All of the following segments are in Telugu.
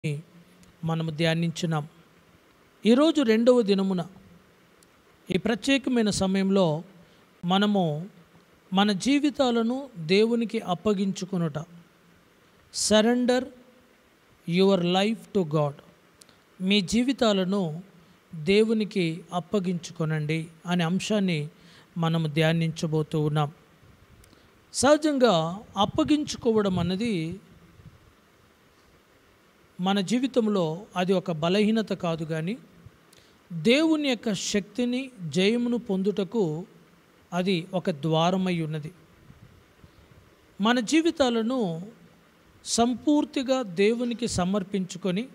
మనము ధ్యానించున్నాం. ఈరోజు రెండవ దినమున ఈ ప్రత్యేకమైన సమయంలో మనము మన జీవితాలను దేవునికి అప్పగించుకొనుట, surrender your life to God. మీ జీవితాలను దేవునికి అప్పగించుకొనండి అనే అంశాన్ని మనము ధ్యానించబోతూ ఉన్నాం. సహజంగా అప్పగించుకోవడం అన్నది మన జీవితంలో అది ఒక బలహీనత కాదు, కానీ దేవుని యొక్క శక్తిని, జయమును పొందుటకు అది ఒక ద్వారమై ఉన్నది. మన జీవితాలను సంపూర్తిగా దేవునికి సమర్పించుకొని,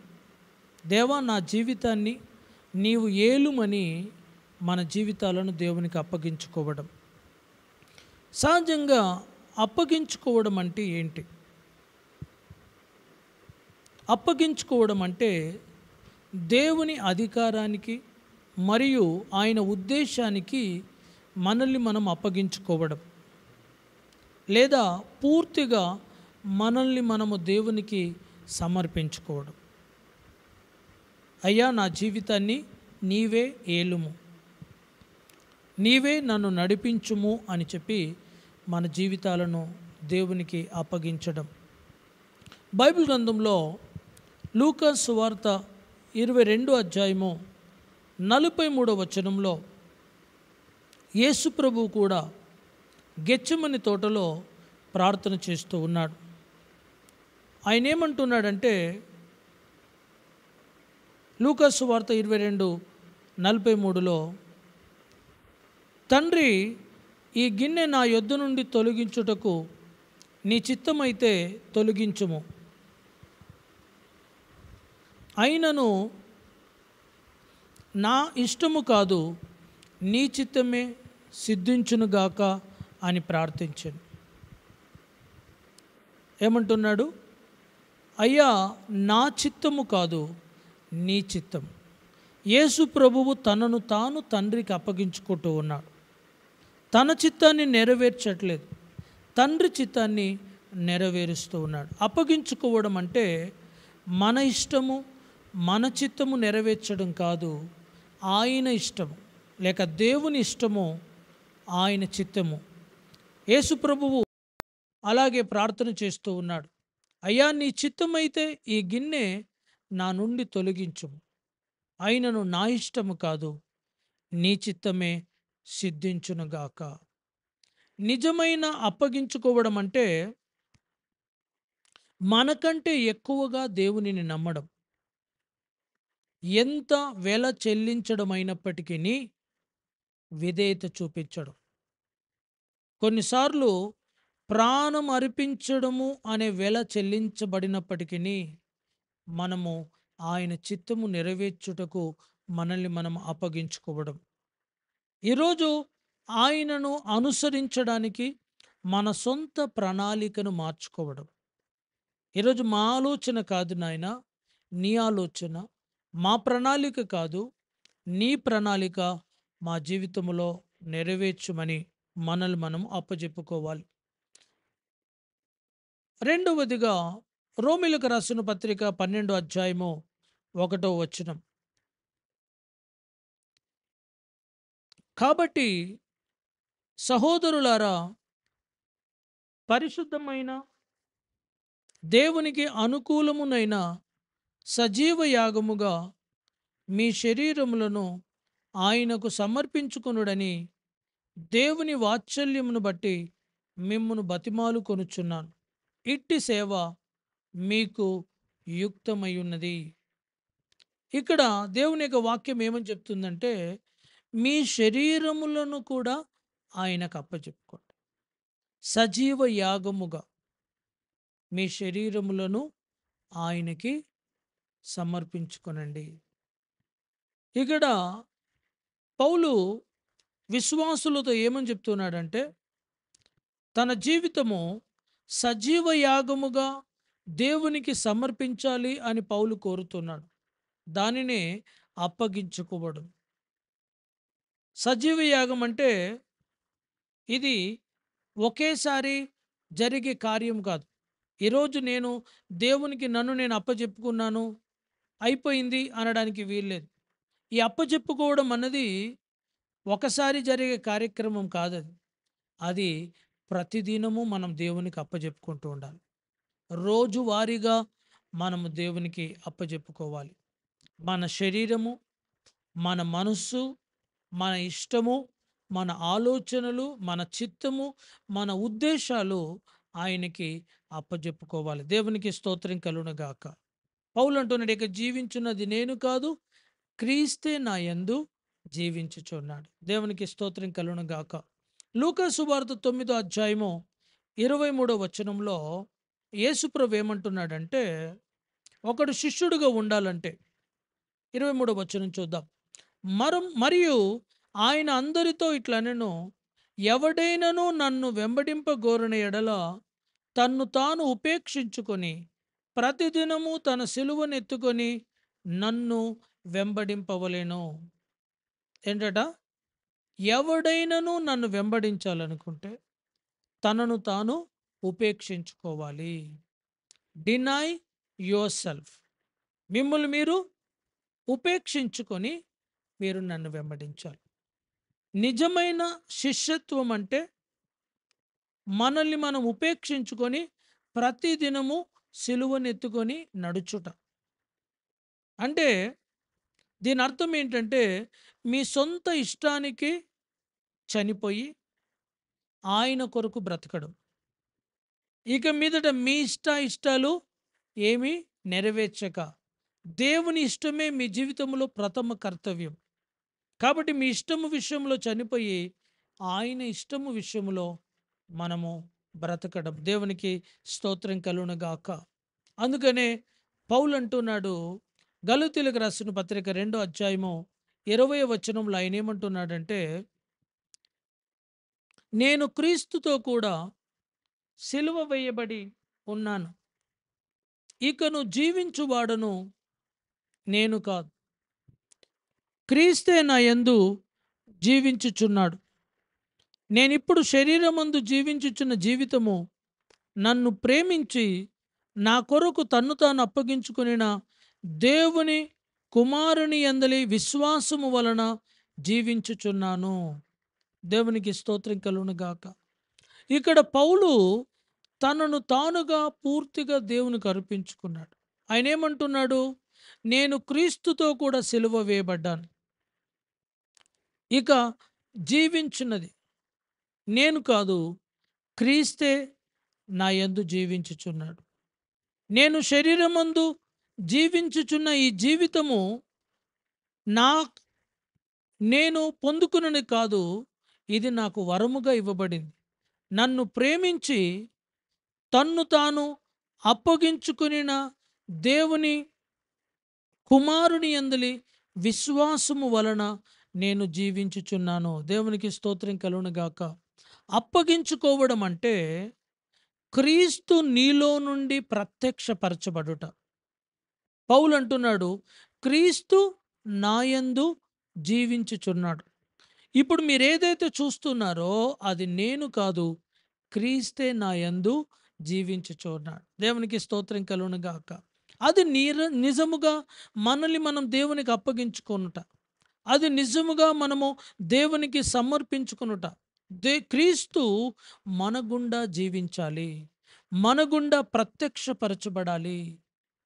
దేవా నా జీవితాన్ని నీవు ఏలుమని మన జీవితాలను దేవునికి అప్పగించుకోవడం. సహజంగా అప్పగించుకోవడం అంటే ఏంటి? అప్పగించుకోవడం అంటే దేవుని అధికారానికి మరియు ఆయన ఉద్దేశానికి మనల్ని మనం అప్పగించుకోవడం, లేదా పూర్తిగా మనల్ని మనము దేవునికి సమర్పించుకోవడం. అయ్యా నా జీవితాన్ని నీవే ఏలుము, నీవే నన్ను నడిపించుము అని చెప్పి మన జీవితాలను దేవునికి అప్పగించడం. బైబిల్ గ్రంథంలో లూకా సువార్త 22 అధ్యాయము 43 వచనంలో యేసు ప్రభువు కూడా గెత్సెమని తోటలో ప్రార్థన చేస్తూ ఉన్నాడు. ఆయన ఏమంటున్నాడంటే, లూకా సువార్త 22:43లో, తండ్రి ఈ గిన్నె నా యొద్ద నుండి తొలగించుటకు నీ చిత్తమైతే తొలగించుము, అయినను నా ఇష్టము కాదు నీ చిత్తమే సిద్ధించునుగాక అని ప్రార్థించాను. ఏమంటున్నాడు? అయ్యా నా చిత్తము కాదు నీ చిత్తం. యేసు ప్రభువు తనను తాను తండ్రికి అప్పగించుకుంటూ ఉన్నాడు. తన చిత్తాన్ని నెరవేర్చట్లేదు, తండ్రి చిత్తాన్ని నెరవేరుస్తూ ఉన్నాడు. అప్పగించుకోవడం అంటే మన ఇష్టము, మన చిత్తము నెరవేర్చడం కాదు, ఆయన ఇష్టము లేక దేవుని ఇష్టము, ఆయన చిత్తము. యేసు ప్రభువు అలాగే ప్రార్థన చేస్తూ ఉన్నాడు. అయ్యా నీ చిత్తమైతే ఈ గిన్నె నా నుండి తొలగించుము, అయినను నా ఇష్టము కాదు నీ చిత్తమే సిద్ధించునుగాక. నిజమైన అప్పగించుకోవడం అంటే మనకంటే ఎక్కువగా దేవునిని నమ్మడం. ఎంత వెల చెల్లించడమైనప్పటికీ విధేయత చూపించడం. కొన్నిసార్లు ప్రాణం అర్పించడము అనే వెల చెల్లించబడినప్పటికీ మనము ఆయన చిత్తము నెరవేర్చుటకు మనల్ని మనం అప్పగించుకోవడం. ఈరోజు ఆయనను అనుసరించడానికి మన సొంత ప్రణాళికను మార్చుకోవడం. ఈరోజు మా ఆలోచన కాదు నాయన, నీ ఆలోచన, మా ప్రణాళిక కాదు నీ ప్రణాళిక మా జీవితంలో నెరవేర్చుమని మనల్ని మనం అప్పజెప్పుకోవాలి. రెండవదిగా రోమీయులకు రాసిన పత్రిక 12 అధ్యాయము 1వ వచనం. కాబట్టి సహోదరులారా, పరిశుద్ధమైన దేవునికి అనుకూలమునైన సజీవ యాగముగా మీ శరీరములను ఆయనకు సమర్పించుకొనుడని దేవుని వాత్సల్యమును బట్టి మిమ్మును బతిమాలు కొనుచున్నాను. ఇట్టి సేవ మీకు యుక్తమై ఉన్నది. ఇక్కడ దేవుని యొక్క వాక్యం ఏమని చెప్తుందంటే, మీ శరీరములను కూడా ఆయనకు అప్పచెప్పుకోండి. సజీవ యాగముగా మీ శరీరములను ఆయనకి సమర్పించుకొనండి. ఇక్కడ పౌలు విశ్వాసులతో ఏమని చెప్తున్నాడంటే, తన జీవితము సజీవ యాగముగా దేవునికి సమర్పించాలి అని పౌలు కోరుతున్నాడు. దానినే అప్పగించుకోవడం. సజీవ యాగం అంటే ఇది ఒకేసారి జరిగే కార్యం కాదు. ఈరోజు నేను దేవునికి నన్ను నేను అప్పచెప్పుకున్నాను, అయిపోయింది అనడానికి వీల్లేదు. ఈ అప్పచెప్పుకోవడం అన్నది ఒకసారి జరిగే కార్యక్రమం కాదది. అది ప్రతిదినము మనం దేవునికి అప్పజెప్పుకుంటూ ఉండాలి. రోజువారీగా మనము దేవునికి అప్పజెప్పుకోవాలి. మన శరీరము, మన మనస్సు, మన ఇష్టము, మన ఆలోచనలు, మన చిత్తము, మన ఉద్దేశాలు ఆయనకి అప్పజెప్పుకోవాలి. దేవునికి స్తోత్రం కలుగునుగాక. పౌలు అంటున్నాడు, ఇక జీవించున్నది నేను కాదు, క్రీస్తే నా యందు జీవించుచున్నాడు. దేవునికి స్తోత్రం కలుగునుగాక. లూకా సువార్త 9వ అధ్యాయము 23వ వచనంలో యేసుప్రభు ఏమంటున్నాడంటే, ఒకడు శిష్యుడిగా ఉండాలంటే 23వ వచనం చూద్దాం. మరియు ఆయన అందరితో ఇట్లనెను, ఎవడైనను నన్ను వెంబడింపగోరిన ఎడల తన్ను తాను ఉపేక్షించుకొని ప్రతిదినము తన సిలువనెత్తుకొని నన్ను వెంబడింపవలెను. ఏంటట? ఎవడైనను నన్ను వెంబడించాలనుకుంటే తనను తాను ఉపేక్షించుకోవాలి. Deny your self. మిమ్మల్ని మీరు ఉపేక్షించుకొని మీరు నన్ను వెంబడించాలి. నిజమైన శిష్యత్వం అంటే మనల్ని మనం ఉపేక్షించుకొని ప్రతిదినము సిలువనెత్తుకొని నడుచుట. అంటే దీని అర్థం ఏంటంటే, మీ సొంత ఇష్టానికి చనిపోయి ఆయన కొరకు బ్రతకడం. ఇక మీదట మీ ఇష్టాలు ఏమీ నెరవేర్చక దేవుని ఇష్టమే మీ జీవితంలో ప్రథమ కర్తవ్యం. కాబట్టి మీ ఇష్టము విషయంలో చనిపోయి ఆయన ఇష్టము విషయంలో మనము బ్రతకడం. దేవునికి స్తోత్రం కలుగునుగాక. అందుకనే పౌలు అంటున్నాడు, గలతీయులకు రాసిన పత్రిక 2వ అధ్యాయము 20వ వచనంలో ఆయన ఏమంటున్నాడంటే, నేను క్రీస్తుతో కూడా సిలువ వేయబడి ఉన్నాను. ఇకను జీవించువాడను నేను కాదు, క్రీస్తే నా యందు జీవించుచున్నాడు. నేనిప్పుడు శరీరమందు జీవించుచున్న జీవితము నన్ను ప్రేమించి నా కొరకు తన్ను తాను అప్పగించుకొనిన దేవుని కుమారుని యందలి విశ్వాసము వలన జీవించుచున్నాను. దేవునికి స్తోత్రం కలుగునుగాక. ఇక్కడ పౌలు తనను తానుగా పూర్తిగా దేవునికి అర్పించుకున్నాడు. ఆయన ఏమంటున్నాడు? నేను క్రీస్తుతో కూడా సిలువ వేయబడ్డాను. ఇక జీవించున్నది నేను కాదు, క్రీస్తే నా యందు జీవించుచున్నాడు. నేను శరీరమందు జీవించుచున్న ఈ జీవితము నా నేను పొందుకునని కాదు, ఇది నాకు వరముగా ఇవ్వబడింది. నన్ను ప్రేమించి తన్ను తాను అప్పగించుకునిన దేవుని కుమారుని యందలి విశ్వాసము వలన నేను జీవించుచున్నాను. దేవునికి స్తోత్రం కలుగునుగాక. అప్పగించుకోవడం అంటే క్రీస్తు నీలో నుండి ప్రత్యక్షపరచబడుట. పౌలు అంటున్నాడు, క్రీస్తు నాయందు జీవించుచున్నాడు. ఇప్పుడు మీరు ఏదైతే చూస్తున్నారో అది నేను కాదు, క్రీస్తే నాయందు జీవించుచున్నాడు. దేవునికి స్తోత్రం కలుగునుగాక. అది నిజముగా మనల్ని మనం దేవునికి అప్పగించుకొనుట, అది నిజముగా మనము దేవునికి సమర్పించుకొనుట. క్రీస్తు మన గుండా జీవించాలి, మన గుండా ప్రత్యక్షపరచబడాలి.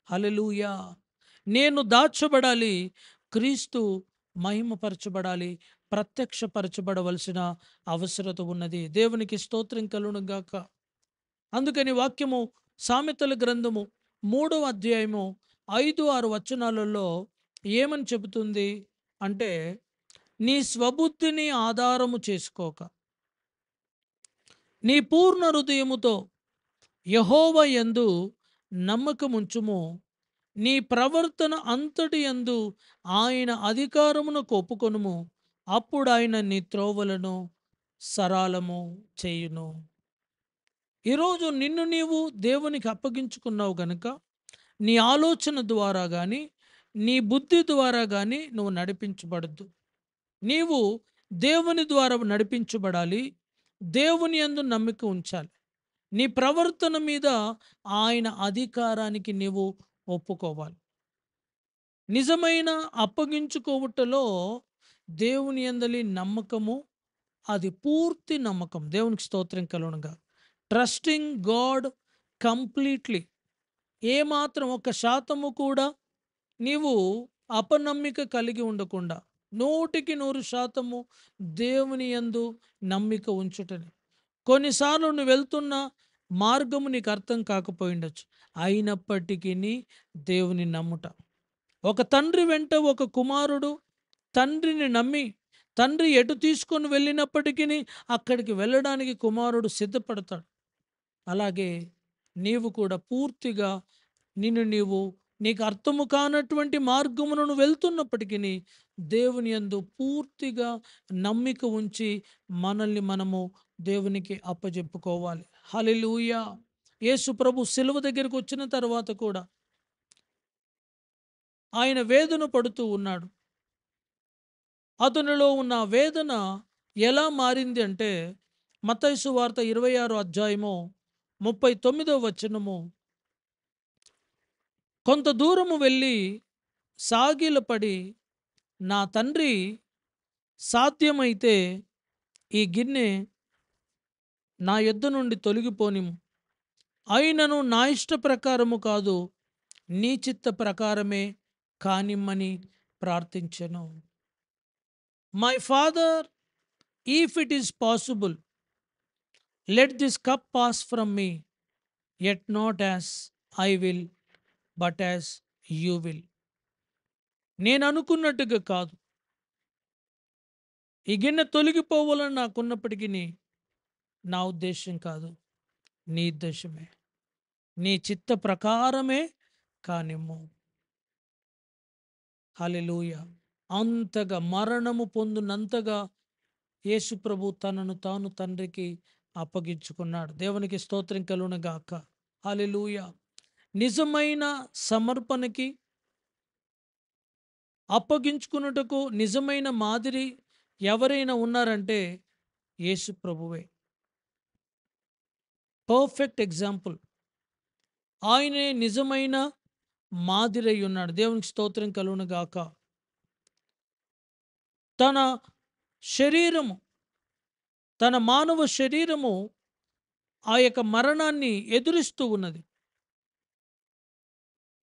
హల్లెలూయా. నేను దాచబడాలి, క్రీస్తు మహిమపరచబడాలి, ప్రత్యక్షపరచబడవలసిన అవసరత ఉన్నది. దేవునికి స్తోత్రం కలుగునుగాక. అందుకని వాక్యము సామెతల గ్రంథము 3వ అధ్యాయము 5-6 వచనాలలో ఏమని చెబుతుంది అంటే, నీ స్వబుద్ధిని ఆధారము చేసుకోక నీ పూర్ణ హృదయముతో యెహోవా యందు నమ్మకముంచుము. నీ ప్రవర్తన అంతటి యందు ఆయన అధికారమునకు ఒప్పుకొనుము. అప్పుడు ఆయన నీ త్రోవలను సరళము చేయును. ఈరోజు నిన్ను నీవు దేవునికి అప్పగించుకున్నావు గనుక నీ ఆలోచన ద్వారా కానీ నీ బుద్ధి ద్వారా కానీ నువ్వు నడిపించబడద్దు. నీవు దేవుని ద్వారా నడిపించబడాలి, దేవుని యందు నమ్మిక ఉంచాలి. నీ ప్రవర్తన మీద ఆయన అధికారానికి నీవు ఒప్పుకోవాలి. నిజమైన అప్పగించుకోవుటలో దేవుని యందలి నమ్మకము, అది పూర్తి నమ్మకం. దేవునికి స్తోత్రం కలుగునుగా. Trusting God completely. ఏమాత్రం 1% కూడా నీవు అపనమ్మిక కలిగి ఉండకుండా 100% దేవుని యందు నమ్మిక ఉంచుటని. కొన్నిసార్లు నువ్వు వెళ్తున్న మార్గము నీకు అర్థం కాకపోయిండొచ్చు. అయినప్పటికీ దేవుని నమ్ముట. ఒక తండ్రి వెంట ఒక కుమారుడు తండ్రిని నమ్మి తండ్రి ఎటు తీసుకొని వెళ్ళినప్పటికీ అక్కడికి వెళ్ళడానికి కుమారుడు సిద్ధపడతాడు. అలాగే నీవు కూడా పూర్తిగా నీకు అర్థము కానటువంటి మార్గమును నువ్వు వెళ్తున్నప్పటికీ దేవుని యందు పూర్తిగా నమ్మిక ఉంచి మనల్ని మనము దేవునికి అప్పజెప్పుకోవాలి. హల్లెలూయా. యేసు ప్రభు సిలువ దగ్గరికి వచ్చిన తర్వాత కూడా ఆయన వేదన పడుతూ ఉన్నాడు. అతనిలో ఉన్న వేదన ఎలా మారింది అంటే మత్తయి సువార్త 26వ అధ్యాయము 39వ వచనము, కొంత దూరము వెళ్ళి సాగిలపడి, నా తండ్రి, సాధ్యమైతే ఈ గిన్నె నా యొద్ద నుండి తొలగిపోనిము, అయినను నా ఇష్ట ప్రకారము కాదు, నీ చిత్త ప్రకారమే కానిమ్మని ప్రార్థించెను. My father, if it is possible, let this cup pass from me, yet not as I will but as you will. నేను అనుకున్నట్టుగా కాదు, ఈ గిన్నె తొలగిపోవాలని నాకున్నప్పటికీ నా ఉద్దేశం కాదు, నీ ఉద్దేశమే, నీ చిత్త ప్రకారమే కానిమ్ము. హల్లెలూయా. అంతగా మరణము పొందినంతగా యేసు ప్రభు తనను తాను తండ్రికి అప్పగించుకున్నాడు. దేవునికి స్తోత్రం కలుగునుగాక. హల్లెలూయా. నిజమైన సమర్పణకి, అప్పగించుకున్నటకు నిజమైన మాదిరి ఎవరైనా ఉన్నారంటే యేసు ప్రభువే. Perfect example. ఆయనే నిజమైన మాదిరై ఉన్నాడు. దేవునికి స్తోత్రం కలుగునుగాక. తన శరీరము, తన మానవ శరీరము ఆ యొక్క మరణాన్ని ఎదురిస్తూ ఉన్నది.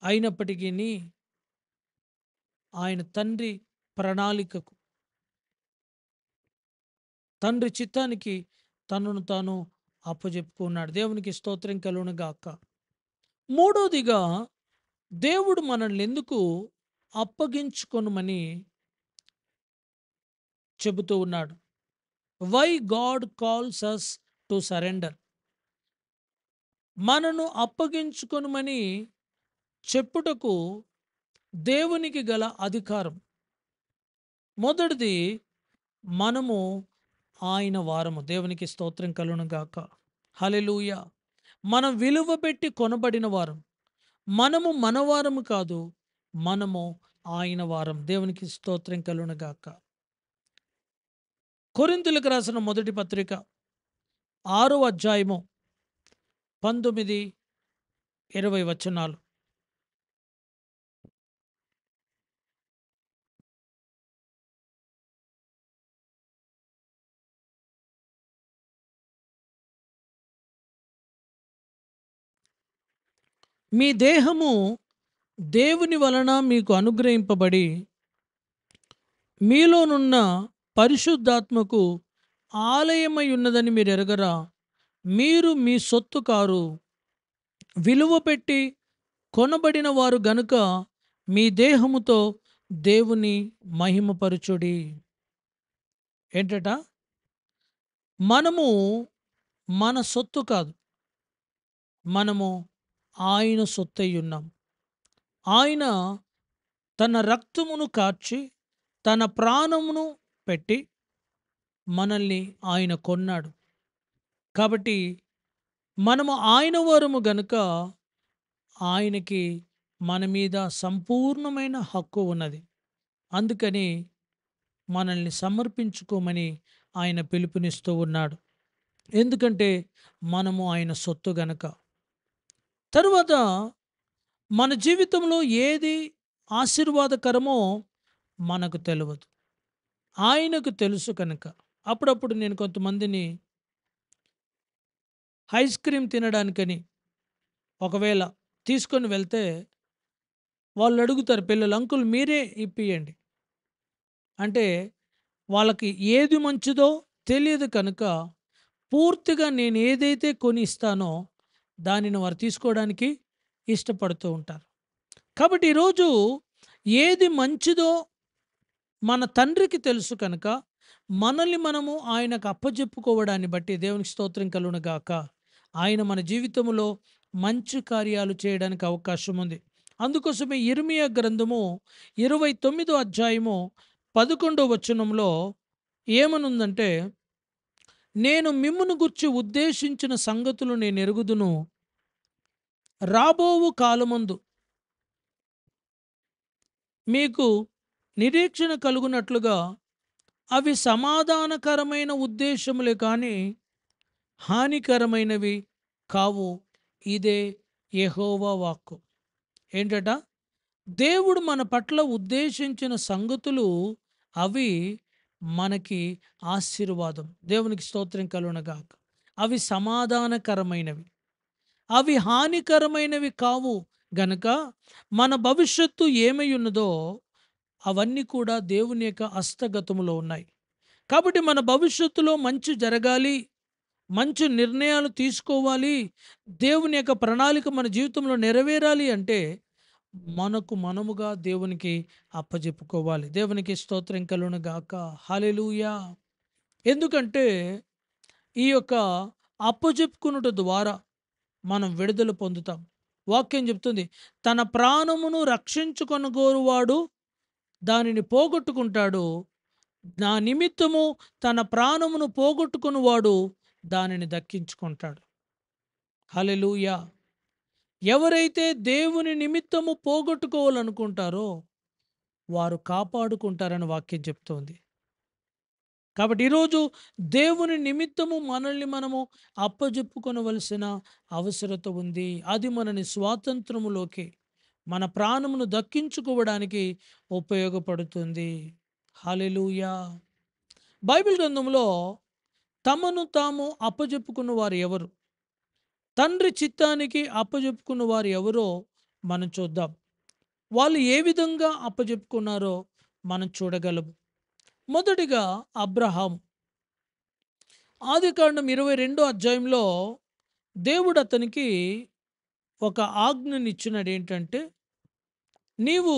అయినప్పటికీ ఆయన తండ్రి ప్రణాళికకు, తండ్రి చిత్తానికి తనను తాను అప్పజెప్పుకున్నాడు. దేవునికి స్తోత్రం కలుగునుగాక. మూడోదిగా, దేవుడు మనల్ని ఎందుకు అప్పగించుకొనుమని చెబుతూ ఉన్నాడు. Why God calls us to surrender. మనను అప్పగించుకొనుమని చెప్పుటకు దేవునికి గల అధికారం. మొదటిది, మనము ఆయన వారము. దేవునికి స్తోత్రం కలుగునుగాక. హల్లెలూయా. మనం విలువ పెట్టి కొనబడిన వారం. మనము మనవారము కాదు, మనము ఆయన వారం. దేవునికి స్తోత్రం కలుగునుగాక. కొరింథీయులకు రాసిన మొదటి పత్రిక 6వ అధ్యాయము 19, 20 వచనాలు. మీ దేహము దేవుని వలన మీకు అనుగ్రహింపబడి మీలోనున్న పరిశుద్ధాత్మకు ఆలయమై ఉన్నదని మీరు ఎరగరా. మీరు మీ సొత్తు కారు, విలువ పెట్టి కొనబడిన వారు గనుక మీ దేహముతో దేవుని మహిమపరచుడి. ఏంటట? మనము మన సొత్తు కాదు, మనము ఆయన సొత్తై ఉన్నాం. ఆయన తన రక్తమును కార్చి తన ప్రాణమును పెట్టి మనల్ని ఆయన కొన్నాడు. కాబట్టి మనము ఆయన వారము గనుక ఆయనకి మన మీద సంపూర్ణమైన హక్కు ఉన్నది. అందుకని మనల్ని సమర్పించుకోమని ఆయన పిలుపునిస్తూ ఉన్నాడు. ఎందుకంటే మనము ఆయన సొత్తు గనక. తరువాత మన జీవితంలో ఏది ఆశీర్వాదకరమో మనకు తెలవదు. ఆయనకు తెలుసు కనుక. అప్పుడప్పుడు నేను కొంతమందిని ఐస్ క్రీమ్ తినడానికని ఒకవేళ తీసుకొని వెళ్తే వాళ్ళు అడుగుతారు పిల్లలు, "అంకుల్ మీరే ఇప్పియండి." అంటే వాళ్ళకి ఏది మంచిదో తెలియదు కనుక పూర్తిగా నేను ఏదైతే కొని ఇస్తానో దానిని వారు తీసుకోవడానికి ఇష్టపడుతూ ఉంటారు. కాబట్టి ఈరోజు ఏది మంచిదో మన తండ్రికి తెలుసు కనుక మనల్ని మనము ఆయనకు అప్పజెప్పుకోవడాన్ని బట్టి దేవునికి స్తోత్రం కలుగును గాక. ఆయన మన జీవితంలో మంచి కార్యాలు చేయడానికి అవకాశం ఉంది. అందుకోసమే యిర్మీయా గ్రంథము 29వ అధ్యాయము 11వ వచనంలో ఏమనుందంటే, నేను మిమ్మును గూర్చి ఉద్దేశించిన సంగతులు నేనెరుగుదును. రాబోవు కాలమందు మీకు నిరీక్షణ కలుగునట్లుగా అవి సమాధానకరమైన ఉద్దేశములే కానీ హానికరమైనవి కావు. ఇదే యెహోవా వాక్కు. ఏంటట? దేవుడు మన పట్ల ఉద్దేశించిన సంగతులు అవి మనకి ఆశీర్వాదం. దేవునికి స్తోత్రం కలుగునుగాక. అవి సమాధానకరమైనవి. అవి హానికరమైనవి కావు. గనక మన భవిష్యత్తు ఏమై ఉన్నదో అవన్నీ కూడా దేవుని యొక్క హస్తగతములో ఉన్నాయి. కాబట్టి మన భవిష్యత్తులో మంచి జరగాలి, మంచి నిర్ణయాలు తీసుకోవాలి, దేవుని యొక్క ప్రణాళిక మన జీవితంలో నెరవేరాలి అంటే మనకు మనముగా దేవునికి అప్పజెప్పుకోవాలి. దేవునికి స్తోత్రం కలుగును గాక. హల్లెలూయా! ఎందుకంటే ఈ యొక్క అప్పజెప్పుకొనుట ద్వారా మనం విడుదల పొందుతాం. వాక్యం చెప్తుంది, తన ప్రాణమును రక్షించుకొనగోరువాడు దానిని పోగొట్టుకుంటాడు. నా నిమిత్తము తన ప్రాణమును పోగొట్టుకునివాడు దానిని దక్కించుకుంటాడు. హల్లెలూయా! ఎవరైతే దేవుని నిమిత్తము పోగొట్టుకోవాలనుకుంటారో వారు కాపాడుకుంటారని వాక్యం చెప్తోంది. కాబట్టి ఈరోజు దేవుని నిమిత్తము మనల్ని మనము అప్పజెప్పుకొనవలసిన అవసరత ఉంది. అది మనని స్వాతంత్రములోకి, మన ప్రాణమును దక్కించుకోవడానికి ఉపయోగపడుతుంది. హల్లెలూయా! బైబిల్ గ్రంథంలో తమను తాము అప్పజెప్పుకున్న వారు ఎవరు? తండ్రి చిత్తానికి అప్పజెప్పుకున్న వారు ఎవరో మనం చూద్దాం. వాళ్ళు ఏ విధంగా అప్పజెప్పుకున్నారో మనం చూడగలము. మొదటిగా అబ్రహాము. ఆదికాండం 22 అధ్యాయంలో దేవుడు అతనికి ఒక ఆజ్ఞనిచ్చినాడు. ఏంటంటే, నీవు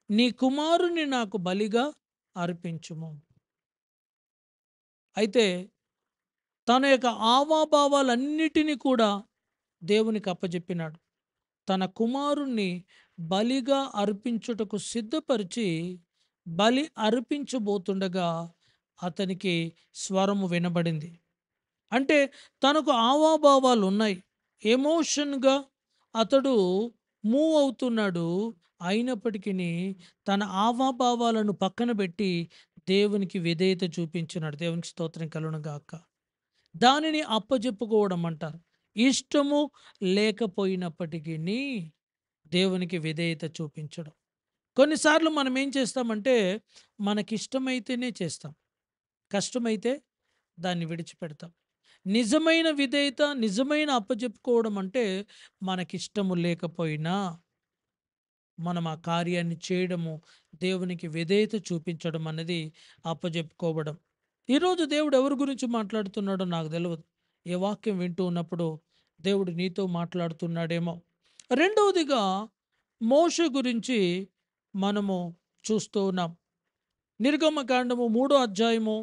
నీ కుమారుని నాకు బలిగా అర్పించుము. అయితే తన యొక్క హావభావాలన్నిటినీ కూడా దేవునికి అప్పజెప్పినాడు. తన కుమారుణ్ణి బలిగా అర్పించుటకు సిద్ధపరిచి బలి అర్పించబోతుండగా అతనికి స్వరము వినబడింది. అంటే తనకు హావభావాలు ఉన్నాయి. ఎమోషన్‌గా అతడు మూవ్ అవుతున్నాడు. అయినప్పటికిని తన హావభావాలను పక్కన పెట్టి దేవునికి విధేయత చూపించినాడు. దేవునికి స్తోత్రం కలుగును గాక. దానిని అప్పజెప్పుకోవడం అంటారు. ఇష్టము లేకపోయినప్పటికిని దేవునికి విధేయత చూపించడం. కొన్నిసార్లు మనం ఏం చేస్తామంటే మనకిష్టమైతేనే చేస్తాం. కష్టమైతే దాన్ని విడిచిపెడతాం. నిజమైన విధేయత, నిజమైన అప్పజెప్పుకోవడం అంటే మనకిష్టము లేకపోయినా మనం ఆ కార్యాన్ని చేయడము, దేవునికి విధేయత చూపించడం అన్నది అప్పజెప్పుకోవడం. ఈరోజు దేవుడు ఎవరి గురించి మాట్లాడుతున్నాడో నాకు తెలవదు. ఏ వాక్యం వింటూ ఉన్నప్పుడు దేవుడు నీతో మాట్లాడుతున్నాడేమో. రెండవదిగా మోషే గురించి మనము చూస్తూ ఉన్నాం. నిర్గమకాండము 3 అధ్యాయము,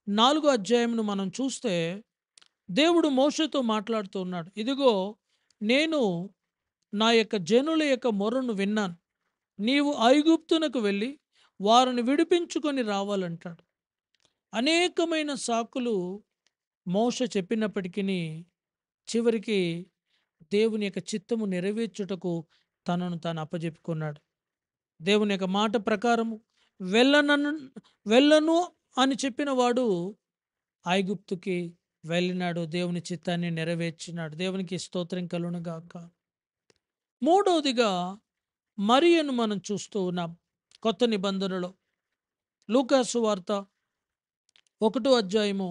4 అధ్యాయమును మనం చూస్తే దేవుడు మోషేతో మాట్లాడుతూ ఉన్నాడు. ఇదిగో నేను నా యొక్క జనుల యొక్క మొరను విన్నాను. నీవు ఐగుప్తునకు వెళ్ళి వారిని విడిపించుకొని రావాలంటాడు. అనేకమైన సాకులు మోషే చెప్పినప్పటికీ చివరికి దేవుని యొక్క చిత్తము నెరవేర్చుటకు తనను తాను అప్పజెప్పుకున్నాడు. దేవుని యొక్క మాట ప్రకారము వెళ్ళనను వెళ్ళను అని చెప్పిన వాడు ఐగుప్తుకి వెళ్ళినాడు. దేవుని చిత్తాన్ని నెరవేర్చినాడు. దేవునికి స్తోత్రం కలుగును గాక. మూడవదిగా మరియను మనం చూస్తూ ఉన్నాం. కొత్త నిబంధనలో లూకాసు వార్త 1 అధ్యాయము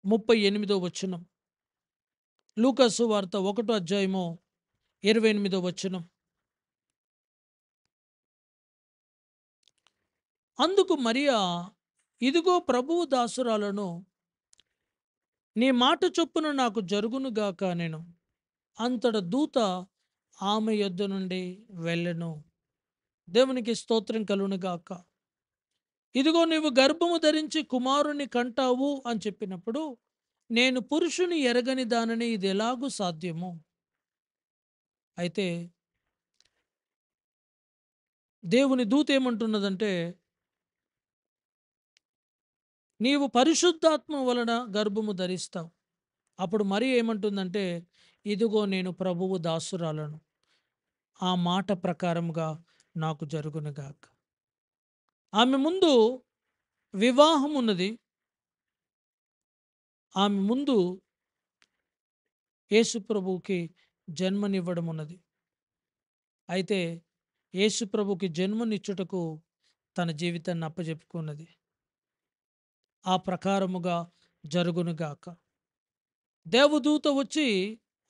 38 వచనం. లూకాసు వార్త 1 అధ్యాయము 28 వచనం. అందుకు మరియా, ఇదిగో ప్రభువు దాసురాలను, నీ మాట చొప్పున నాకు జరుగునుగాక నేను. అంతట దూత ఆమె యొద్ద నుండి వెళ్ళెను. దేవునికి స్తోత్రం కలుగును గాక. ఇదిగో నీవు గర్భము ధరించి కుమారుని కంటావు అని చెప్పినప్పుడు, నేను పురుషుని ఎరగని దానిని ఇది ఎలాగూ సాధ్యము. అయితే దేవుని దూత ఏమంటున్నదంటే, నీవు పరిశుద్ధాత్మ వలన గర్భము ధరిస్తావు. అప్పుడు మరి ఏమంటుందంటే, ఇదిగో నేను ప్రభువు దాసురాలను, ఆ మాట ప్రకారముగా నాకు జరుగునుగాక. ఆమె ముందు వివాహం ఉన్నది. ఆమె ముందు యేసు ప్రభువుకి జన్మనివ్వడం ఉన్నది. అయితే యేసు ప్రభుకి జన్మనిచ్చుటకు తన జీవితాన్ని అప్పజెప్పుకున్నది. ఆ ప్రకారముగా జరుగునుగాక. దేవదూత వచ్చి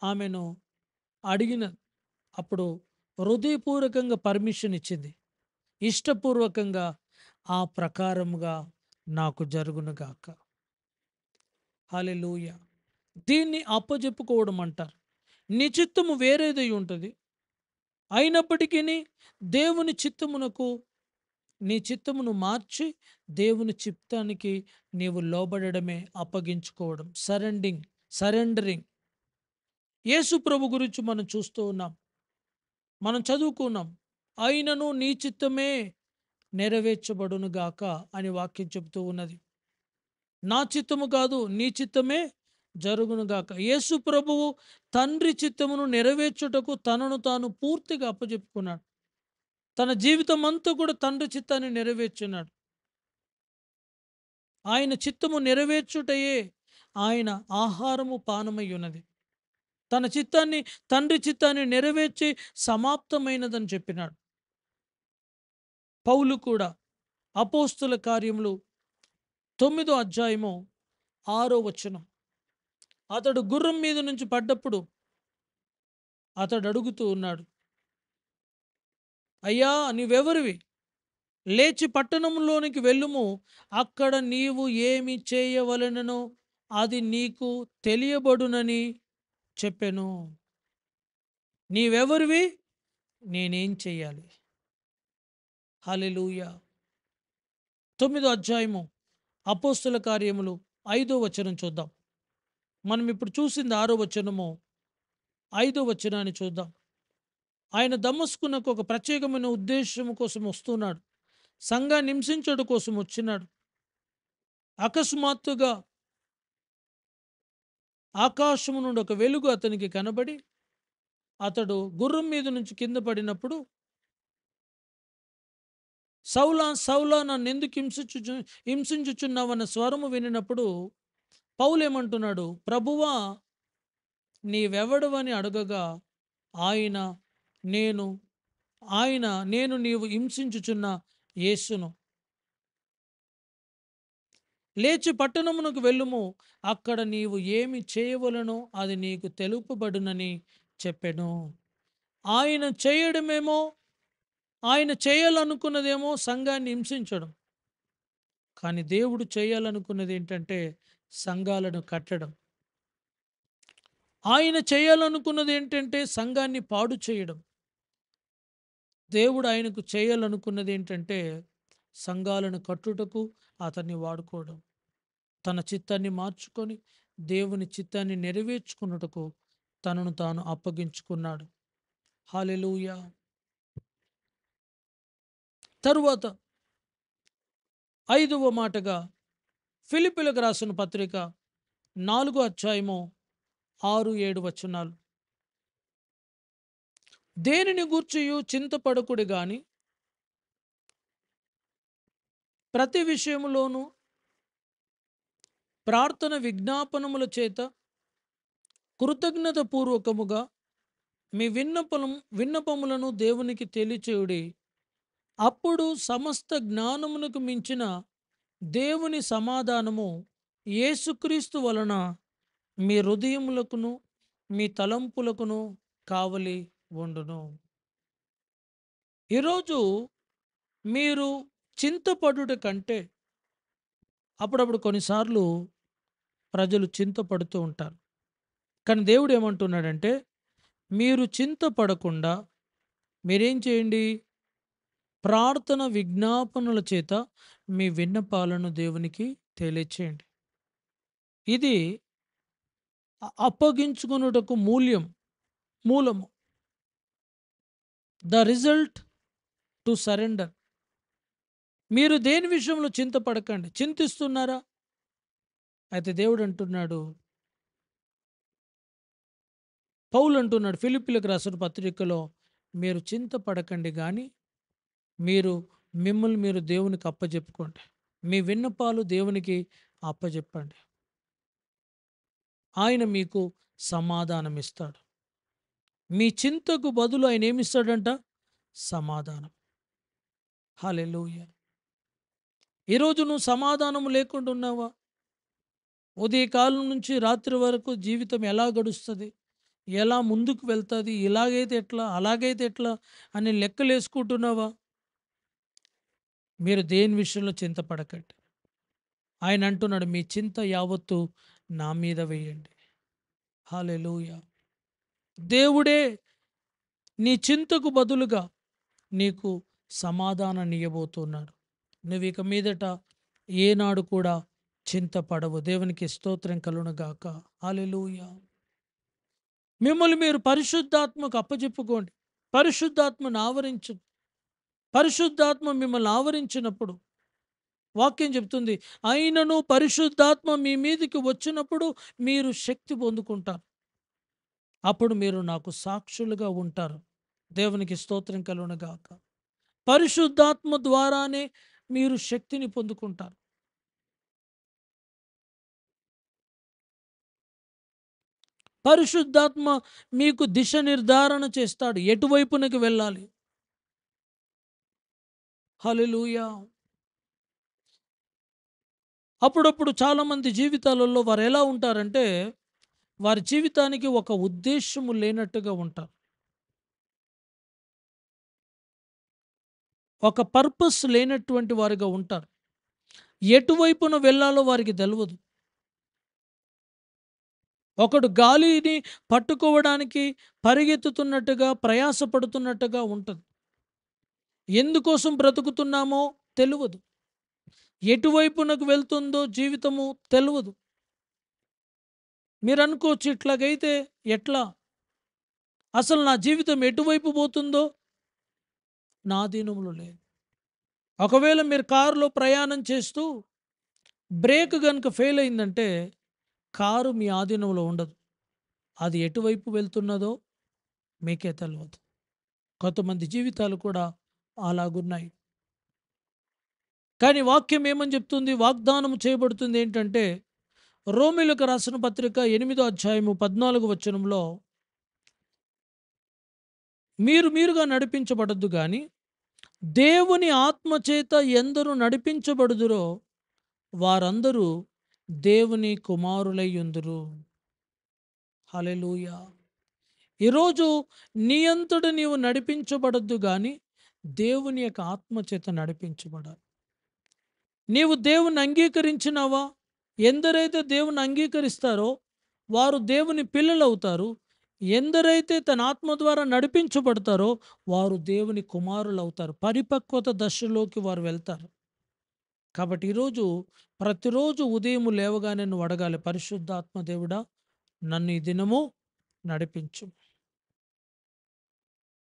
ఆమెను అడిగిన అప్పుడు హృదయపూర్వకంగా పర్మిషన్ ఇచ్చింది. ఇష్టపూర్వకంగా ఆ ప్రకారముగా నాకు జరుగునుగాక. హల్లెలూయా. దీన్ని అప్పజెప్పుకోవడం అంటారు. నీ చిత్తము వేరేదై ఉంటుంది. అయినప్పటికీ దేవుని చిత్తమునకు నీ చిత్తమును మార్చి దేవుని చిత్తానికి నీవు లోబడడమే అప్పగించుకోవడం. సరెండరింగ్. యేసు ప్రభు గురించి మనం చూస్తూ ఉన్నాం. మనం చదువుకున్నాం. అయినను నీ చిత్తమే నెరవేర్చబడును గాక అని వాక్యం చెబుతూ ఉన్నది. నా చిత్తము కాదు, నీ చిత్తమే జరుగును గాక. యేసు ప్రభువు తండ్రి చిత్తమును నెరవేర్చుటకు తనను తాను పూర్తిగా అప్పజెప్పుకున్నాడు. తన జీవితం అంతా కూడా తండ్రి చిత్తాన్ని నెరవేర్చున్నాడు. ఆయన చిత్తము నెరవేర్చుటయే ఆయన ఆహారము పానమై ఉన్నది. తన చిత్తాన్ని, తండ్రి చిత్తాన్ని నెరవేర్చి సమాప్తమైనదని చెప్పినాడు. పౌలు కూడా అపోస్తుల కార్యములు 9 అధ్యాయము 6 వచనం. అతడు గుర్రం మీద నుంచి పడ్డప్పుడు అతడు అడుగుతూ ఉన్నాడు, అయ్యా నీవెవరివి? లేచి పట్టణంలోనికి వెళ్ళుము, అక్కడ నీవు ఏమి చేయవలెననో అది నీకు తెలియబడునని చెప్పెను. నీవెవరివి? నేనేం చెయ్యాలి? హల్లెలూయా. 9 అధ్యాయము అపోస్తుల కార్యములు 5 వచనం చూద్దాం. మనం ఇప్పుడు చూసింది 6 వచనము. 5 వచనాన్ని చూద్దాం. ఆయన దమస్కునకు ఒక ప్రత్యేకమైన ఉద్దేశం కోసం వస్తున్నాడు. సంఘాన్ని హింసించడం కోసం వచ్చినాడు. అకస్మాత్తుగా ఆకాశము నుండి ఒక వెలుగు అతనికి కనబడి, అతడు గుర్రం మీద నుంచి కింద పడినప్పుడు, సౌలా సౌలా నన్నెందుకు హింసించుచున్నావన్న స్వరము వినినప్పుడు పౌలేమంటున్నాడు, ప్రభువా నీవెవడవని అడగగా ఆయన నేను నేను నీవు హింసించుచున్న యేసును. లేచి పట్టణమునకు వెళ్ళుము, అక్కడ నీవు ఏమి చేయవలనో అది నీకు తెలుపబడునని చెప్పెను. ఆయన చేయడమేమో, ఆయన చేయాలనుకున్నదేమో సంఘాన్ని హింసించడం. కానీ దేవుడు చేయాలనుకున్నది ఏంటంటే సంఘాలను కట్టడం. ఆయన చేయాలనుకున్నది ఏంటంటే సంఘాన్ని పాడు చేయడం. దేవుడు ఆయనకు చేయాలనుకున్నది ఏంటంటే సంఘాలను కట్టుటకు అతన్ని వాడుకోవడం. తన చిత్తాన్ని మార్చుకొని దేవుని చిత్తాన్ని నెరవేర్చుకున్నటకు తనను తాను అప్పగించుకున్నాడు. హల్లెలూయా. తరువాత 5వ మాటగా ఫిలిప్పీలకు రాసిన పత్రిక 4 అధ్యాయము 6, 7 వచనాలు. దేనిని గూర్చియు చింతపడకుడి గాని ప్రతి విషయములోను ప్రార్థన విజ్ఞాపనముల చేత కృతజ్ఞత పూర్వకముగా మీ విన్నపములను దేవునికి తెలియచేయుడి. అప్పుడు సమస్త జ్ఞానమునకు మించిన దేవుని సమాధానము యేసుక్రీస్తు వలన మీ హృదయములకును మీ తలంపులకును కావలి ఉండును. ఈరోజు మీరు చింతపడుట కంటే అప్పుడప్పుడు కొన్నిసార్లు ప్రజలు చింతపడుతూ ఉంటారు. కానీ దేవుడు ఏమంటున్నాడంటే మీరు చింతపడకుండా మీరేం చేయండి? ప్రార్థన విజ్ఞాపనల చేత మీ విన్నపాలను దేవునికి తెలియచేయండి. ఇది అప్పగించుకొనుటకు మూలము. The result to surrender. మీరు దేని విషయంలో చింతపడకండి. చింతిస్తున్నారా? అయితే దేవుడు అంటున్నాడు, పౌలు అంటున్నాడు ఫిలిప్పీలకు రాసిన పత్రికలో, మీరు చింతపడకండి గాని మిమ్మల్ని మీరు దేవునికి అప్పజెప్పుకోండి. మీ విన్నపాలు దేవునికి అప్పజెప్పండి. ఆయన మీకు సమాధానం ఇస్తాడు. మీ చింతకు బదులు ఆయన ఏమిస్తాడంట? సమాధానం. హల్లెలూయా. ఈరోజు నువ్వు సమాధానం లేకుండా ఉన్నావా? ఉదయకాలం నుంచి రాత్రి వరకు జీవితం ఎలా గడుస్తుంది, ఎలా ముందుకు వెళ్తుంది, ఇలాగైతే ఎట్లా, అలాగైతే ఎట్లా అని లెక్కలేసుకుంటున్నావా? మీరు దేని విషయంలో చింతపడకండి. ఆయన అంటున్నాడు, మీ చింత యావత్తు నా మీద వేయండి. హల్లెలూయా. దేవుడే నీ చింతకు బదులుగా నీకు సమాధానాన్ని ఇవ్వబోతున్నాడు. నువ్వు ఇక మీదట ఏనాడు కూడా చింతపడవు. దేవునికి స్తోత్రం కలుగునుగాక. హల్లెలూయా. మిమ్మల్ని మీరు పరిశుద్ధాత్మకు అప్పచెప్పుకోండి. పరిశుద్ధాత్మను ఆవరించు. పరిశుద్ధాత్మ మిమ్మల్ని ఆవరించినప్పుడు వాక్యం చెప్తుంది, అయినను పరిశుద్ధాత్మ మీ మీదికి వచ్చినప్పుడు మీరు శక్తి పొందుకుంటారు. అప్పుడు మీరు నాకు సాక్షులుగా ఉంటారు. దేవునికి స్తోత్రం కలుగునుగాక. పరిశుద్ధాత్మ ద్వారానే మీరు శక్తిని పొందుకుంటారు. పరిశుద్ధాత్మ మీకు దిశ నిర్ధారణ చేస్తాడు, ఎటువైపునకి వెళ్ళాలి. హల్లెలూయా. అప్పుడప్పుడు చాలామంది జీవితాలలో వారు ఎలా ఉంటారంటే, వారి జీవితానికి ఒక ఉద్దేశము లేనట్టుగా ఉంటారు. ఒక పర్పస్ లేనటువంటి వారిగా ఉంటారు. ఎటువైపున వెళ్ళాలో వారికి తెలవదు. ఒకడు గాలిని పట్టుకోవడానికి పరిగెత్తుతున్నట్టుగా, ప్రయాసపడుతున్నట్టుగా ఉంటుంది. ఎందుకోసం బ్రతుకుతున్నామో తెలవదు. ఎటువైపునకు వెళ్తుందో జీవితము తెలవదు. మీరు అనుకోవచ్చు, ఇట్లాగైతే ఎట్లా? అసలు నా జీవితం ఎటువైపు పోతుందో నా అధీనంలో లేదు. ఒకవేళ మీరు కారులో ప్రయాణం చేస్తూ బ్రేక్ కనుక ఫెయిల్ అయిందంటే కారు మీ ఆధీనంలో ఉండదు. అది ఎటువైపు వెళ్తున్నదో మీకే తెలియదు. కొంతమంది జీవితాలు కూడా అలాగున్నాయి. కానీ వాక్యం ఏమని చెప్తుంది? వాగ్దానం చేయబడుతుంది ఏంటంటే, రోమీయులకు రాసిన పత్రిక 8వ అధ్యాయము 14వ వచనంలో, మీరుగా నడిపించబడద్దు గాని దేవుని ఆత్మచేత ఎందరు నడిపించబడుదురో వారందరూ దేవుని కుమారులై యుందురు. హల్లెలూయా. ఈరోజు నీ అంతట నీవు నడిపించబడద్దు గాని దేవుని యొక్క ఆత్మచేత నడిపించబడాలి. నీవు దేవుని అంగీకరించినావా? ఎందరైతే దేవుని అంగీకరిస్తారో వారు దేవుని పిల్లలవుతారు. ఎందరైతే తన ఆత్మ ద్వారా నడిపించబడతారో వారు దేవుని కుమారులవుతారు. పరిపక్వత దశలోకి వారు వెళ్తారు. కాబట్టి ఈరోజు ప్రతిరోజు ఉదయం లేవగానే నువ్వు అడగాలి, పరిశుద్ధాత్మ దేవుడా నన్ను ఈ దినము నడిపించు.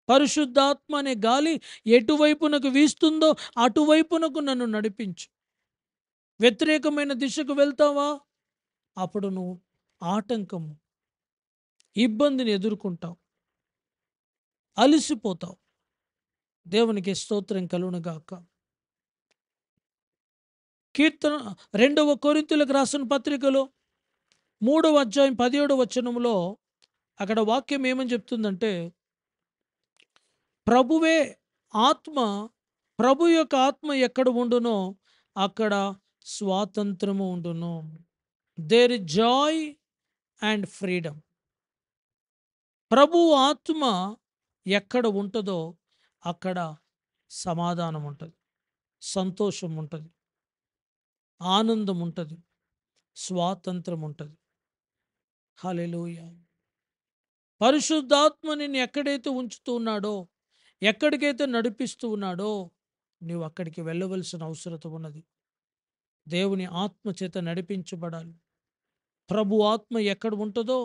పరిశుద్ధాత్మ అనే గాలి ఎటువైపునకు వీస్తుందో అటువైపునకు నన్ను నడిపించు. వ్యతిరేకమైన దిశకు వెళ్తావా? అప్పుడు నువ్వు ఆటంకము, ఇబ్బందిని ఎదుర్కొంటావు, అలిసిపోతావు. దేవునికి స్తోత్రం కలుగునుగాక. కీర్తన రెండవ కొరింథీయులకు రాసిన పత్రికలో 3వ అధ్యాయం 17వ వచనంలో అక్కడ వాక్యం ఏమని చెప్తుందంటే, ప్రభువే ఆత్మ, ప్రభు యొక్క ఆత్మ ఎక్కడ ఉండునో అక్కడ స్వాతంత్రము ఉండును. There is joy and freedom. ప్రభు ఆత్మ ఎక్కడ ఉంటుందో అక్కడ సమాధానం ఉంటుంది, సంతోషం ఉంటుంది, ఆనందం ఉంటుంది, స్వాతంత్రం ఉంటుంది. హల్లెలూయా. పరిశుద్ధాత్మ నిన్ను ఎక్కడైతే ఉంచుతూ ఉన్నాడో, ఎక్కడికైతే నడిపిస్తూ ఉన్నాడో, నీవు అక్కడికి వెళ్ళవలసిన అవసరం ఉన్నది. దేవుని ఆత్మ చేత నడిపించబడాలి. ప్రభు ఆత్మ ఎక్కడ ఉంటుందో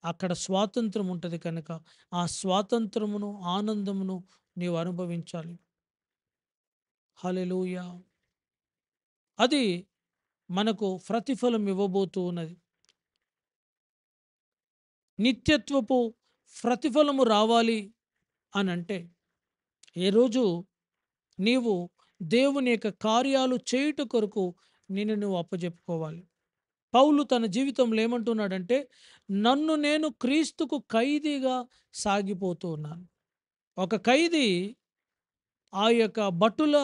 అక్కడ స్వాతంత్రం ఉంటుంది కనుక ఆ స్వాతంత్రమును, ఆనందమును నీవు అనుభవించాలి. హల్లెలూయా. అది మనకు ప్రతిఫలం ఇవ్వబోతూ ఉన్నది. నిత్యత్వపు ప్రతిఫలము రావాలి అని అంటే, ఏ రోజు నీవు దేవుని యొక్క కార్యాలు చేయుట కొరకు నిన్ను నువ్వు అప్పజెప్పుకోవాలి. పౌలు తన జీవితంలో ఏమంటున్నాడంటే, నన్ను నేను క్రీస్తుకు ఖైదీగా సాగిపోతూ ఉన్నాను. ఒక ఖైదీ ఆ యొక్క భటుల,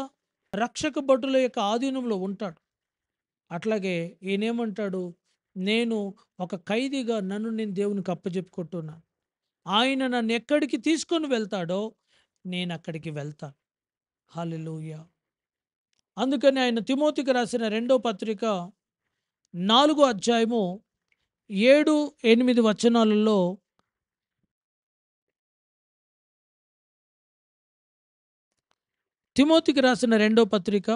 రక్షక భటుల యొక్క ఆధీనంలో ఉంటాడు. అట్లాగే ఈయనేమంటాడు, నేను ఒక ఖైదీగా నన్ను నేను దేవునికి అప్పజెప్పుకుంటున్నాను. ఆయన నన్ను ఎక్కడికి తీసుకొని వెళ్తాడో నేను అక్కడికి వెళ్తాను. హల్లెలూయా. అందుకని ఆయన తిమోతికి రాసిన రెండో పత్రిక 4వ అధ్యాయము 7, 8 వచనాలలో, తిమోతికి రాసిన రెండో పత్రిక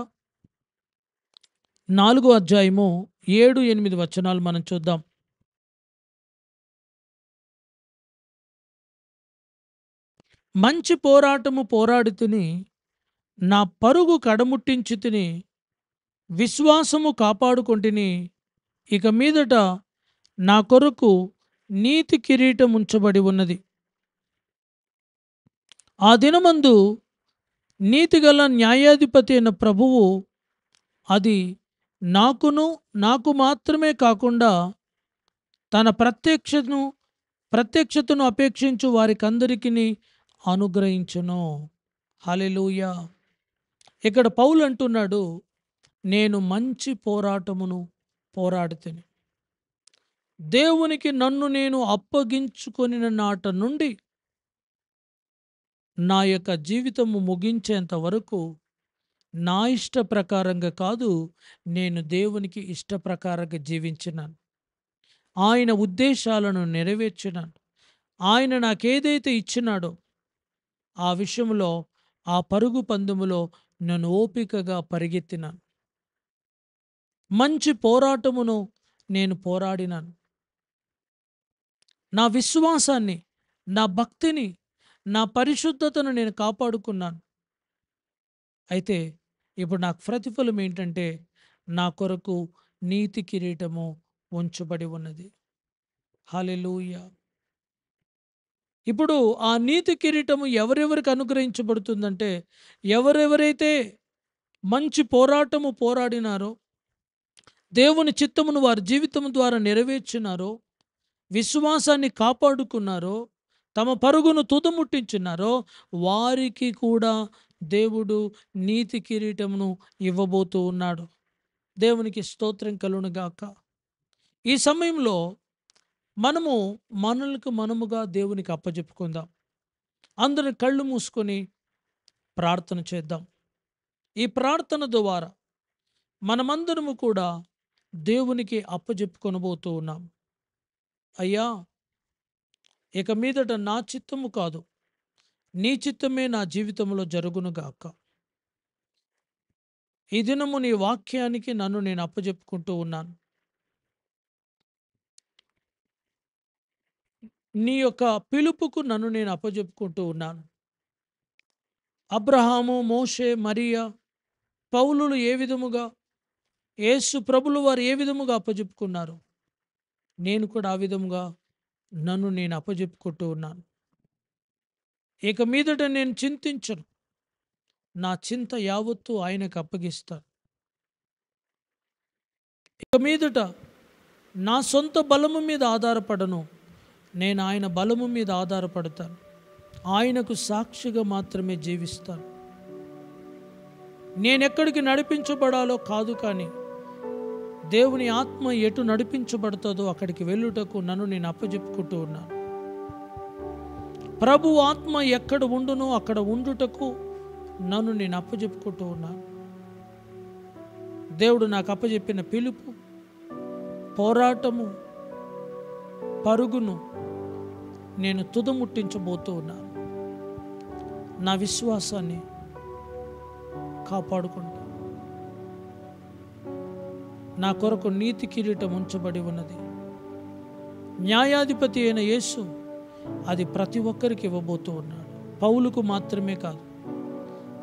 4వ అధ్యాయము 7, 8 వచనాలు మనం చూద్దాం. మంచి పోరాటము పోరాడి తిని, నా పరుగు కడముట్టించి తిని, విశ్వాసము కాపాడుకొంటిని. ఇక మీదట నా కొరకు నీతి కిరీటం ఉంచబడి ఉన్నది. ఆ దినమందు నీతిగల న్యాయాధిపతి అయిన ప్రభువు అది నాకు మాత్రమే కాకుండా తన ప్రత్యక్షతను అపేక్షించు వారికందరికీ అనుగ్రహించును. హల్లెలూయా. ఇక్కడ పౌలు అంటున్నాడు, నేను మంచి పోరాటమును పోరాడితిని. దేవునికి నన్ను నేను అప్పగించుకొనిన నాట నుండి నా యొక్క జీవితము ముగించేంత వరకు నా ఇష్ట ప్రకారంగా కాదు, నేను దేవునికి ఇష్ట ప్రకారంగా జీవించినాను. ఆయన ఉద్దేశాలను నెరవేర్చినాను. ఆయన నాకేదైతే ఇచ్చినాడో ఆ విషయంలో, ఆ పరుగు పందెములో నేను ఓపికగా పరిగెత్తినాను. మంచి పోరాటమును నేను పోరాడినాను. నా విశ్వాసాన్ని, నా భక్తిని, నా పరిశుద్ధతను నేను కాపాడుకున్నాను. అయితే ఇప్పుడు నాకు ప్రతిఫలం ఏంటంటే, నా కొరకు నీతి కిరీటము ఉంచబడి ఉన్నది. హల్లెలూయా. ఇప్పుడు ఆ నీతి కిరీటము ఎవరెవరికి అనుగ్రహించబడుతుందంటే, ఎవరెవరైతే మంచి పోరాటము పోరాడినారో, దేవుని చిత్తమును వారి జీవితం ద్వారా నెరవేర్చినారో, విశ్వాసాన్ని కాపాడుకున్నారో, తమ పరుగును తుదముట్టించున్నారో, వారికి కూడా దేవుడు నీతి కిరీటమును ఇవ్వబోతూ ఉన్నాడు. దేవునికి స్తోత్రం కలుగును గాక. ఈ సమయంలో మనము మనలకు మనముగా దేవునికి అప్పజెప్పుకుందాం. అందరి కళ్ళు మూసుకొని ప్రార్థన చేద్దాం. ఈ ప్రార్థన ద్వారా మనమందరము కూడా దేవునికి అప్పజెప్పుకొనబోతూ ఉన్నాం. అయ్యా, ఇక మీదట నా చిత్తము కాదు, నీ చిత్తమే నా జీవితంలో జరుగునుగాక. ఈ దినము నీ వాక్యానికి నన్ను నేను అప్పజెప్పుకుంటూ ఉన్నాను. నీ యొక్క పిలుపుకు నన్ను నేను అప్పజెప్పుకుంటూ ఉన్నాను. అబ్రహాము, మోషే, మరియా, పౌలులు ఏ విధముగా, యేసు ప్రభులు వారు ఏ విధముగా అప్పజెప్పుకున్నారు, నేను కూడా ఆ విధముగా నన్ను నేను అప్పజెప్పుకుంటూ ఉన్నాను. ఇక మీదట నేను చింతించను. నా చింత యావత్తు ఆయనకు అప్పగిస్తాను. ఇక మీదట నా సొంత బలము మీద ఆధారపడను, నేను ఆయన బలము మీద ఆధారపడతాను. ఆయనకు సాక్షిగా మాత్రమే జీవిస్తాను. నేనెక్కడికి నడిపించబడాలో కాదు, కానీ దేవుని ఆత్మ ఎటు నడిపించబడుతుందో అక్కడికి వెళ్ళుటకు నన్ను నేను అప్పచెప్పుకుంటూ ఉన్నాను. ప్రభు ఆత్మ ఎక్కడ ఉండునో అక్కడ ఉండుటకు నన్ను నేను అప్పచెప్పుకుంటూ ఉన్నాను. దేవుడు నాకు అప్పచెప్పిన పిలుపు, పోరాటము, పరుగును నేను తుదముట్టించబోతూ ఉన్నాను. నా విశ్వాసాన్ని కాపాడుకుంటా. నా కొరకు నీతి కిరీటం ఉంచబడి ఉన్నది. న్యాయాధిపతి అయిన యేసు అది ప్రతి ఒక్కరికి ఇవ్వబోతూ ఉన్నాడు. పౌలుకు మాత్రమే కాదు,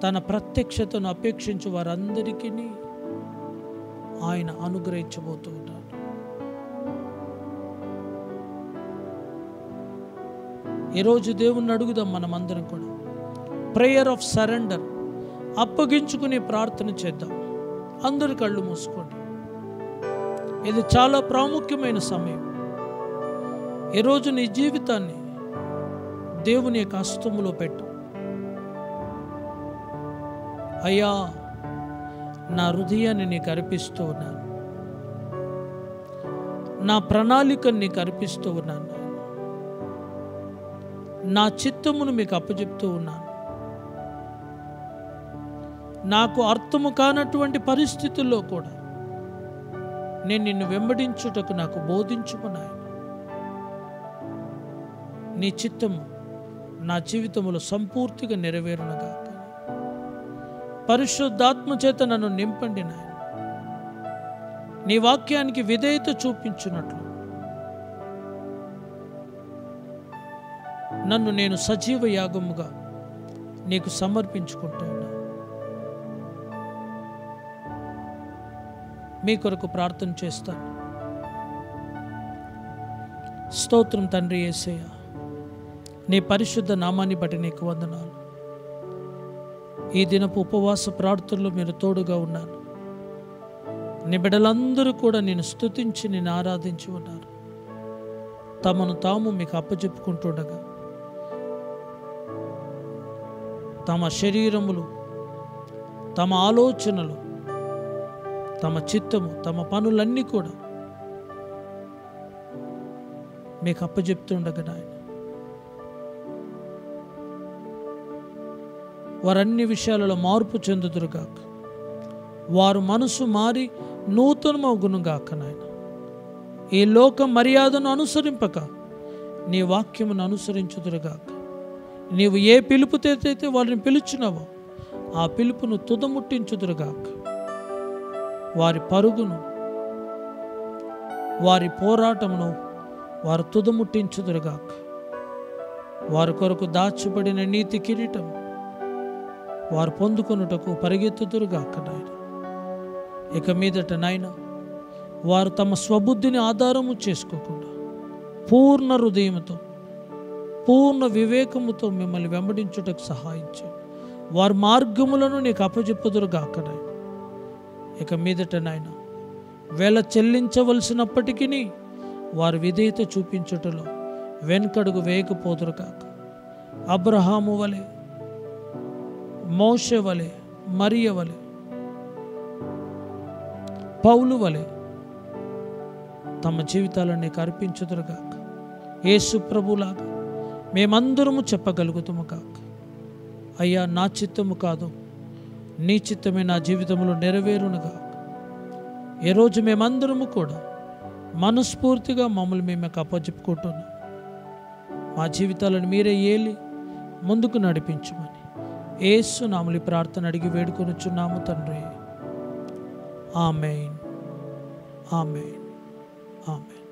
తన ప్రత్యక్షతను అపేక్షించు వారందరికీ ఆయన అనుగ్రహించబోతూ ఉన్నాడు. ఈరోజు దేవుణ్ణి అడుగుదాం మనమందరం కూడా. ప్రేయర్ ఆఫ్ సరెండర్, అప్పగించుకుని ప్రార్థన చేద్దాం. అందరి కళ్ళు మూసుకోండి. ఇది చాలా ప్రాముఖ్యమైన సమయం. ఈరోజు నీ జీవితాన్ని దేవుని యొక్క హస్తములో పెట్టు. అయ్యా, నా హృదయాన్ని నీకు అర్పిస్తూ ఉన్నాను, నా ప్రణాళికను నీకు అర్పిస్తూ ఉన్నాను, నా చిత్తమును మీకు అప్పచెప్తూ ఉన్నాను. నాకు అర్థము కానటువంటి పరిస్థితుల్లో కూడా నేను నిన్ను వెంబడించుటకు నాకు బోధించుకున్నాను. నీ చిత్తము నా జీవితంలో సంపూర్తిగా నెరవేరునుగాక. పరిశుద్ధాత్మ చేత నన్ను నింపండి నాయన. నీ వాక్యానికి విధేయత చూపించున్నట్లు నన్ను నేను సజీవ యాగముగా నీకు సమర్పించుకుంటూ ఉన్నా. మీ కొరకు ప్రార్థన చేస్తాను. స్తోత్రం తండ్రి యేసయ్య, నీ పరిశుద్ధ నామాన్ని బట్టి నీకు వందనాలు. ఈ దినపు ఉపవాస ప్రార్థనలో మీరు తోడుగా ఉన్నారు. నీ బిడ్డలందరూ కూడా నేను స్తుతించి నేను ఆరాధించి ఉన్నారు. తమను తాము మీకు అప్పచెప్పుకుంటుండగా తమ శరీరములు, తమ ఆలోచనలు, తమ చిత్తము, తమ పనులన్నీ కూడా మీకు అప్పచెప్తుండగా నాయన, వారన్ని విషయాలలో మార్పు చెందుదురుగాక. వారు మనసు మారి నూతనమగునుగాక నాయన. ఈ లోక మర్యాదను అనుసరింపక నీ వాక్యమును అనుసరించుదురుగాక. నీవు ఏ పిలుపుతైతే వారిని పిలుచున్నావో ఆ పిలుపును తుదముట్టించుదురుగాక. వారి పరుగును, వారి పోరాటమును వారు తుదముట్టించుదురుగాక. వారి కొరకు దాచబడిన నీతి కిరీటం వారు పొందుకొనుటకు పరిగెత్తుదురుగాక నాయన. ఇక మీదట నాయన, వారు తమ స్వబుద్ధిని ఆధారము చేసుకోకుండా పూర్ణ హృదయముతో, పూర్ణ వివేకముతో మిమ్మల్ని వెంబడించుటకు సహాయించు. వారి మార్గములను నీకు అప్పచెప్పుదురుగాక నాయన. ఇక మీదట నాయన, వేళ చెల్లించవలసినప్పటికీ వారు విధేయత చూపించుటలో వెనుకడుగు వేయకపోదురుగాక. అబ్రహాము వలె, మోషే వలె, మరియ వలె, పౌలు వలె తమ జీవితాలను నీకు అర్పించుదురుగాక. యేసు ప్రభులాగా మేమందరము చెప్పగలుగుతాము కాక, అయ్యా నా చిత్తము కాదు నీ చిత్తమే నా జీవితంలో నెరవేరునుగా. ఈరోజు మేమందరము కూడా మనస్ఫూర్తిగా మమ్మల్ని మేము అప్పచెప్పుకుంటున్నాం. మా జీవితాలను మీరే ఏలి ముందుకు నడిపించమని యేసు నామములో ప్రార్థన అడిగి వేడుకొనుచున్నాము తండ్రి. ఆమేన్, ఆమేన్, ఆమేన్.